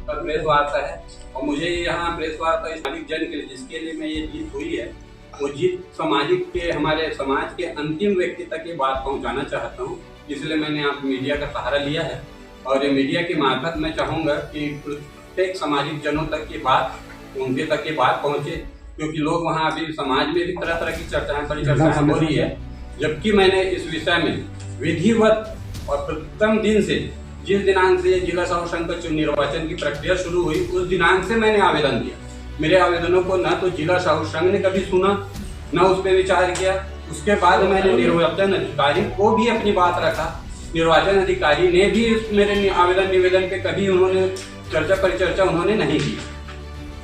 पर प्रेस वार्ता है और मुझे यहाँ प्रेस वार्ता सामाजिक जन के लिए जिसके लिए मैं ये जीत हुई है वो जीत सामाजिक के हमारे समाज के अंतिम व्यक्ति तक ये बात पहुँचाना चाहता हूँ। इसलिए मैंने आप मीडिया का सहारा लिया है और ये मीडिया की मार्फत मैं चाहूँगा कि प्रत्येक सामाजिक जनों तक ये बात उनके तक ये बात पहुँचे, क्योंकि लोग वहाँ अभी समाज में भी तरह तरह की चर्चाएं परिचर्चाएं हो रही है। जबकि मैंने इस विषय में विधिवत और प्रथम दिन से जिस दिनांक से जिला साहू संघ का निर्वाचन की प्रक्रिया शुरू हुई उस दिनांक से मैंने आवेदन दिया। मेरे आवेदनों को न तो जिला साहू संघ ने कभी सुना न उस पर विचार किया। उसके बाद मैंने निर्वाचन अधिकारी को भी अपनी बात रखा। निर्वाचन अधिकारी ने भी मेरे आवेदन निवेदन पे कभी उन्होंने चर्चा परिचर्चा उन्होंने नहीं की।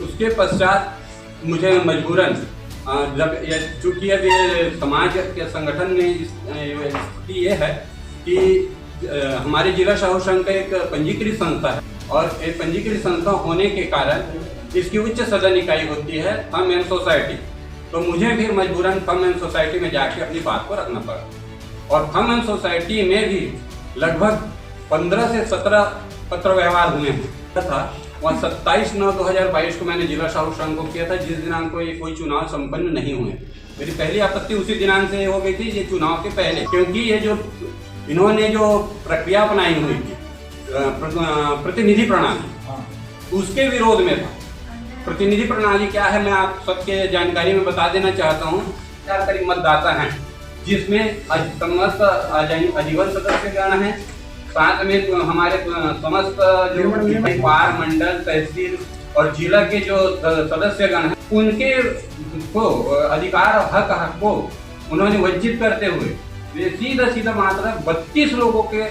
उसके पश्चात मुझे मजबूरन जब चूँकि अभी समाज के संगठन में स्थिति ये है कि हमारे जिला साहू संघ का एक पंजीकृत संस्था है और एक पंजीकृत संस्था होने के कारण इसकी उच्च सदन इकाई होती है फर्म एंड सोसाइटी। तो मुझे फिर मजबूरन फर्म एंड सोसाइटी में जाके अपनी बात को रखना पड़ा और फर्म एंड सोसाइटी में भी लगभग 15 से 17 पत्र व्यवहार हुए था। वहाँ 27/9/2022 को मैंने जिला साहू संघ को किया था, जिस दिनांक को ये कोई चुनाव संपन्न नहीं हुए। मेरी पहली आपत्ति उसी दिनांक से हो गई थी, ये चुनाव के पहले, क्योंकि ये जो इन्होंने जो प्रक्रिया अपनाई हुई थी प्रतिनिधि प्रणाली उसके विरोध में था। प्रतिनिधि प्रणाली क्या है मैं आप सबके जानकारी में बता देना चाहता हूँ। 4 करीब मतदाता हैं जिसमें समस्त आजीवन सदस्यगण हैं, साथ में हमारे समस्त जो वार मंडल तहसील और जिला के जो सदस्यगण हैं उनके को अधिकार और हक को उन्होंने वंचित करते हुए सीधा मात्र 32 लोगों के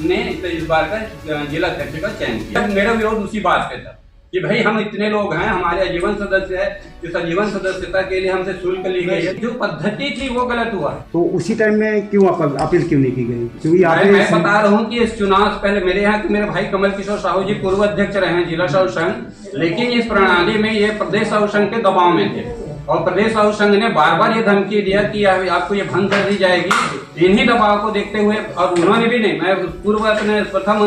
ने इस बार का जिला अध्यक्ष का चयन किया। मेरा विरोध उसी बात पे था कि भाई हम इतने लोग हैं, हमारे आजीवन सदस्य है, इस आजीवन सदस्यता के लिए हमसे शुल्क ली गई है, जो पद्धति थी वो गलत हुआ। तो उसी टाइम में क्यों अपील क्यों नहीं की गई? क्योंकि मैं बता रहा हूँ कि इस चुनाव से पहले मेरे यहाँ के मेरे भाई कमल किशोर साहू जी पूर्व अध्यक्ष रहे हैं जिला साहू संघ, लेकिन इस प्रणाली में ये प्रदेश साहू संघ के दबाव में थे और प्रदेश साहू संघ ने बार बार ये धमकी दिया कि आपको ये भंग कर दी जाएगी। इन्हीं दबाव को देखते हुए और उन्होंने भी नहीं, मैं पूर्व अपने प्रथम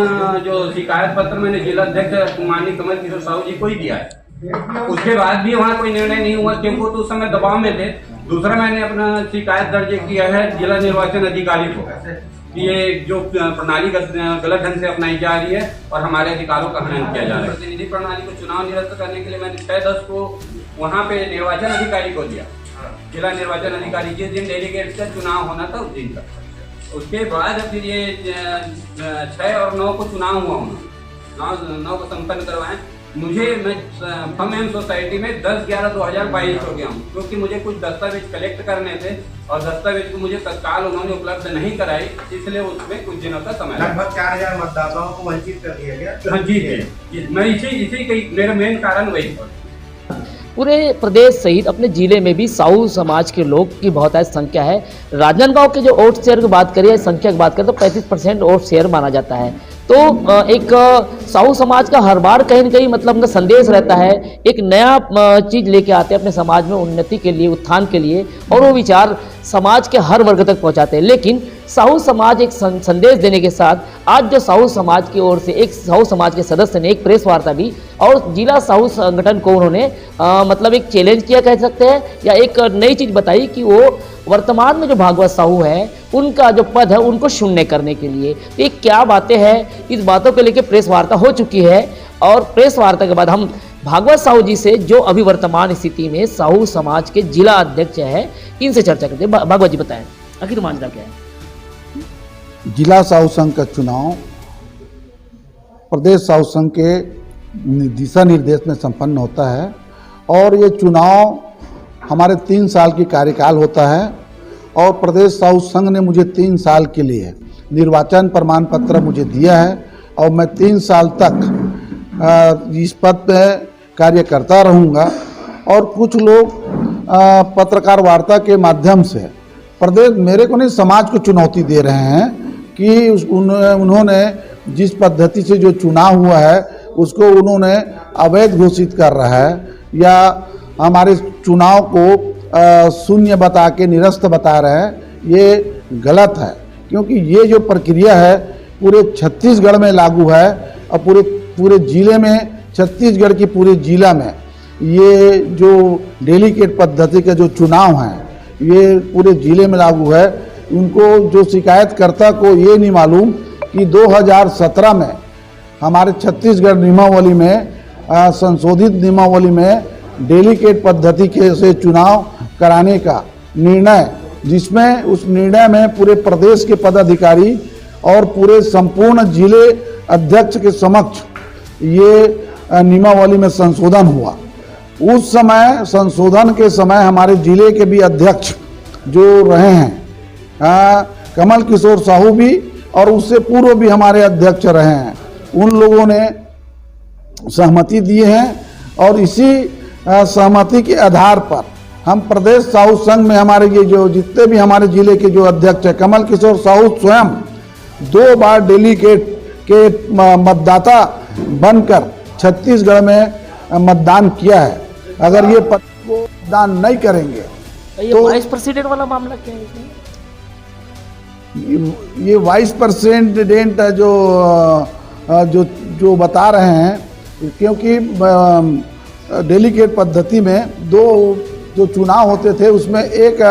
जो शिकायत पत्र मैंने जिला अध्यक्ष माननीय कमल किशोर साहू जी को ही दिया है। उसके बाद भी वहाँ कोई निर्णय नहीं हुआ क्योंकि वो तो उस समय दबाव में थे। दूसरा मैंने अपना शिकायत दर्ज किया है जिला निर्वाचन अधिकारी को कि ये जो प्रणाली गलत ढंग से अपनाई जा रही है और हमारे अधिकारों का हनन किया जा रहा है। प्रतिनिधि प्रणाली को चुनाव निरस्त करने के लिए मैंने 6/10 को वहाँ पे निर्वाचन अधिकारी को दिया, जिला निर्वाचन अधिकारी जिस दिन डेलीगेट्स का चुनाव होना था उस दिन का। उसके बाद फिर ये 6 और 9 को चुनाव हुआ, 9 को संपन्न करवाएं। मैं फर्म एंड सोसाइटी में 10/11/2022 हो गया हूँ क्योंकि मुझे कुछ दस्तावेज कलेक्ट करने थे और दस्तावेज को मुझे तत्काल उन्होंने उपलब्ध नहीं कराई, इसलिए उसमें कुछ दिनों का समय लगभग 4000 मतदाताओं को वंचित कर दिया गया। हाँ जी, मैं इसी का मेरा मेन कारण वही था। पूरे प्रदेश सहित अपने जिले में भी साहू समाज के लोग की बहुत अधिक संख्या है। राजनांदगांव के जो वोट शेयर की बात करिए, संख्या की बात करें तो 35% वोट शेयर माना जाता है। तो एक साहू समाज का हर बार कहीं न कहीं मतलब उनका संदेश रहता है, एक नया चीज़ लेके आते हैं अपने समाज में उन्नति के लिए, उत्थान के लिए, और वो विचार समाज के हर वर्ग तक पहुंचाते हैं। लेकिन साहू समाज एक संदेश देने के साथ आज जो साहू समाज की ओर से एक साहू समाज के सदस्य ने एक प्रेस वार्ता दी और जिला साहू संगठन को उन्होंने मतलब एक चैलेंज किया कह सकते हैं, या एक नई चीज़ बताई कि वो वर्तमान में जो भागवत साहू है उनका जो पद है उनको शून्य करने के लिए। तो ये क्या बातें हैं, इस बातों को लेकर प्रेस वार्ता हो चुकी है और प्रेस वार्ता के बाद हम भागवत साहू जी से जो अभी वर्तमान स्थिति में साहू समाज के जिला अध्यक्ष है इनसे चर्चा करते हैं। भागवत जी बताएं आखिर मामला क्या है? जिला साहू संघ का चुनाव प्रदेश साहू संघ के दिशा निर्देश में संपन्न होता है और ये चुनाव हमारे 3 साल की कार्यकाल होता है और प्रदेश साहू संघ ने मुझे 3 साल के लिए निर्वाचन प्रमाण पत्र मुझे दिया है और मैं 3 साल तक इस पद पर कार्य करता रहूँगा। और कुछ लोग पत्रकार वार्ता के माध्यम से प्रदेश मेरे को नहीं समाज को चुनौती दे रहे हैं कि उन्होंने जिस पद्धति से जो चुनाव हुआ है उसको उन्होंने अवैध घोषित कर रहा है या हमारे चुनाव को शून्य बता के निरस्त बता रहे हैं। ये गलत है क्योंकि ये जो प्रक्रिया है पूरे छत्तीसगढ़ में लागू है और पूरे जिले में छत्तीसगढ़ की पूरे जिला में ये जो डेलीगेट पद्धति का जो चुनाव है ये पूरे जिले में लागू है। उनको जो शिकायतकर्ता को ये नहीं मालूम कि 2017 में हमारे छत्तीसगढ़ नियमावली में संशोधित नियमावली में डेलीगेट पद्धति के से चुनाव कराने का निर्णय, जिसमें उस निर्णय में पूरे प्रदेश के पदाधिकारी और पूरे संपूर्ण जिले अध्यक्ष के समक्ष ये नियमावली में संशोधन हुआ। उस समय संशोधन के समय हमारे जिले के भी अध्यक्ष जो रहे हैं कमल किशोर साहू भी और उससे पूर्व भी हमारे अध्यक्ष रहे हैं, उन लोगों ने सहमति दिए हैं और इसी सहमति के आधार पर हम प्रदेश साहू संघ में हमारे ये जो जितने भी हमारे जिले के जो अध्यक्ष हैं, कमल किशोर साहू स्वयं 2 बार डेलीगेट के मतदाता बनकर छत्तीसगढ़ में मतदान किया है। अगर ये पद को मतदान नहीं करेंगे ये तो वाइस प्रेसिडेंट वाला मामला क्या है इसमें? ये वाइस प्रेसिडेंट जो जो जो बता रहे हैं, क्योंकि डेलीगेट पद्धति में 2 जो चुनाव होते थे उसमें एक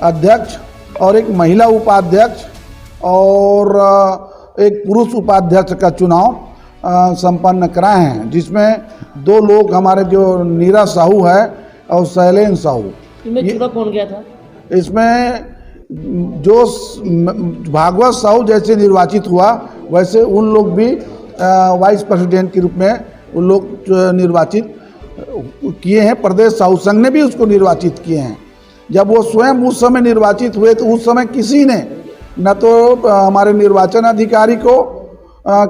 अध्यक्ष और एक महिला उपाध्यक्ष और एक पुरुष उपाध्यक्ष का चुनाव संपन्न कराए हैं, जिसमें 2 लोग हमारे जो नीरा साहू है और शैलेंद्र साहू। इनमें चुना कौन गया था? इसमें जो भागवत साहू जैसे निर्वाचित हुआ वैसे उन लोग भी वाइस प्रेसिडेंट के रूप में उन लोग निर्वाचित किए हैं। प्रदेश साहू संघ ने भी उसको निर्वाचित किए हैं। जब वो स्वयं उस समय निर्वाचित हुए तो उस समय किसी ने न तो हमारे निर्वाचन अधिकारी को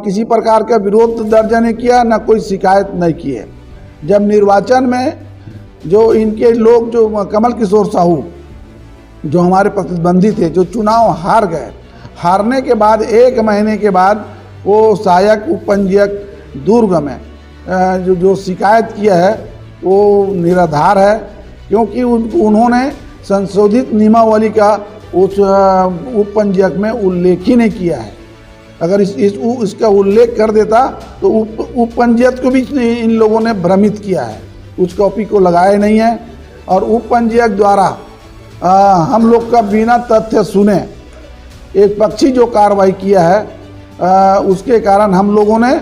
किसी प्रकार का विरोध दर्ज नहीं किया, न कोई शिकायत नहीं की है। जब निर्वाचन में जो इनके लोग जो कमल किशोर साहू जो हमारे प्रतिद्वंदी थे, जो चुनाव हार गए, हारने के बाद 1 महीने के बाद वो सहायक उपपंजीयक दुर्ग में जो शिकायत किया है वो निराधार है, क्योंकि उन्होंने संशोधित नियमावली का उस उपपंजीयक में उल्लेख ही नहीं किया है। अगर इसका उल्लेख कर देता तो उपपंजीयक को भी इन लोगों ने भ्रमित किया है, उस कॉपी को लगाए नहीं है। और उपपंजीयक द्वारा हम लोग का बिना तथ्य सुने एक पक्षी जो कार्रवाई किया है, उसके कारण हम लोगों ने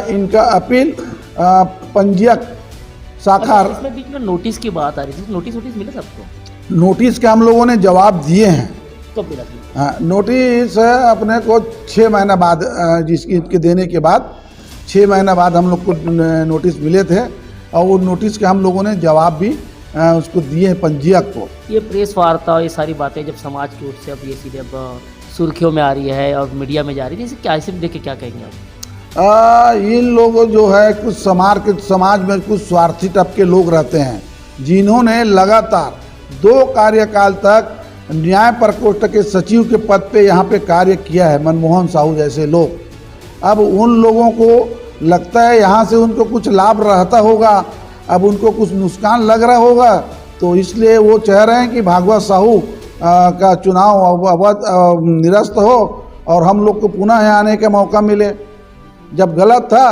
इनका अपील पंजीयक शाखा। इसमें बीच में नोटिस की बात आ रही थी, नोटिस मिला सबको? नोटिस का हम लोगों ने जवाब दिए हैं। कब मिला? हाँ, नोटिस अपने को 6 महीना बाद जिसके देने के बाद 6 महीना बाद हम लोग को नोटिस मिले थे और वो नोटिस का हम लोगों ने जवाब भी उसको दिए हैं पंजीयक को। ये प्रेस वार्ता ये सारी बातें जब समाज की ओर से अब ये सीधे अब सुर्खियों में आ रही है और मीडिया में जा रही है, जैसे क्या इसे देख के क्या कहेंगे आप? इन लोगों जो है कुछ समाज में कुछ स्वार्थी टप के लोग रहते हैं, जिन्होंने लगातार 2 कार्यकाल तक न्याय प्रकोष्ठ के सचिव के पद पे यहाँ पे कार्य किया है, मनमोहन साहू जैसे लोग। अब उन लोगों को लगता है यहाँ से उनको कुछ लाभ रहता होगा, अब उनको कुछ नुकसान लग रहा होगा, तो इसलिए वो चाह रहे हैं कि भागवत साहू का चुनाव अवध निरस्त हो और हम लोग को पुनः यहाँ आने का मौका मिले। जब गलत था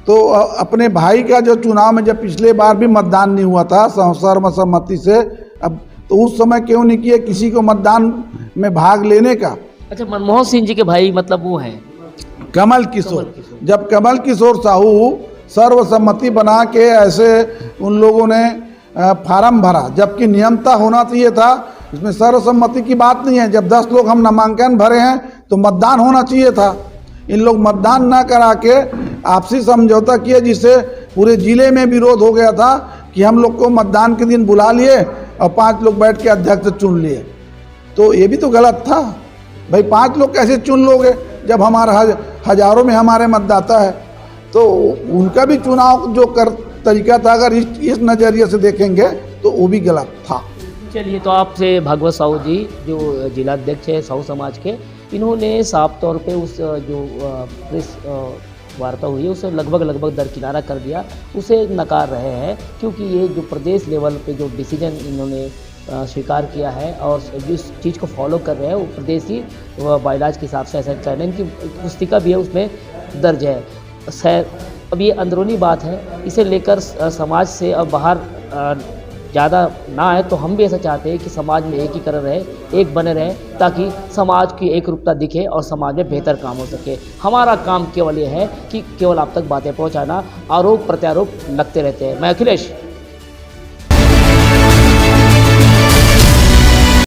तो अपने भाई का जो चुनाव में जब पिछले बार भी मतदान नहीं हुआ था सर्वसम्मति से, अब तो उस समय क्यों नहीं किया किसी को मतदान में भाग लेने का? अच्छा, मनमोहन सिंह जी के भाई मतलब वो हैं कमल किशोर। जब कमल किशोर साहू सर्वसम्मति बना के ऐसे उन लोगों ने फार्म भरा, जबकि नियमता होना चाहिए था, इसमें सर्वसम्मति की बात नहीं है। जब 10 लोग हम नामांकन भरे हैं तो मतदान होना चाहिए था। इन लोग मतदान ना करा के आपसी समझौता किए, जिससे पूरे जिले में विरोध हो गया था कि हम लोग को मतदान के दिन बुला लिए और 5 लोग बैठ के अध्यक्ष चुन लिए। तो ये भी तो गलत था भाई, 5 लोग कैसे चुन लोगे जब हमारा हजारों में हमारे मतदाता है? तो उनका भी चुनाव जो तरीका था अगर इस नज़रिए से देखेंगे तो वो भी गलत था। चलिए, तो आपसे भागवत साहू जी जो जिलाध्यक्ष है साहू समाज के, इन्होंने साफ तौर पे उस जो प्रेस वार्ता हुई है उसे लगभग दरकिनारा कर दिया, उसे नकार रहे हैं, क्योंकि ये जो प्रदेश लेवल पे जो डिसीजन इन्होंने स्वीकार किया है और जिस चीज़ को फॉलो कर रहे हैं वो प्रदेशी बाइलाज के हिसाब से ऐसा चैलेंज की पुस्तिका भी है उसमें दर्ज है। अब ये अंदरूनी बात है, इसे लेकर समाज से अब बाहर ज़्यादा ना आए। तो हम भी ऐसा चाहते हैं कि समाज में एकीकरण रहे, एक बने रहें, ताकि समाज की एकरूपता दिखे और समाज में बेहतर काम हो सके। हमारा काम केवल ये है कि केवल आप तक बातें पहुंचाना, आरोप प्रत्यारोप लगते रहते हैं। मैं अखिलेश।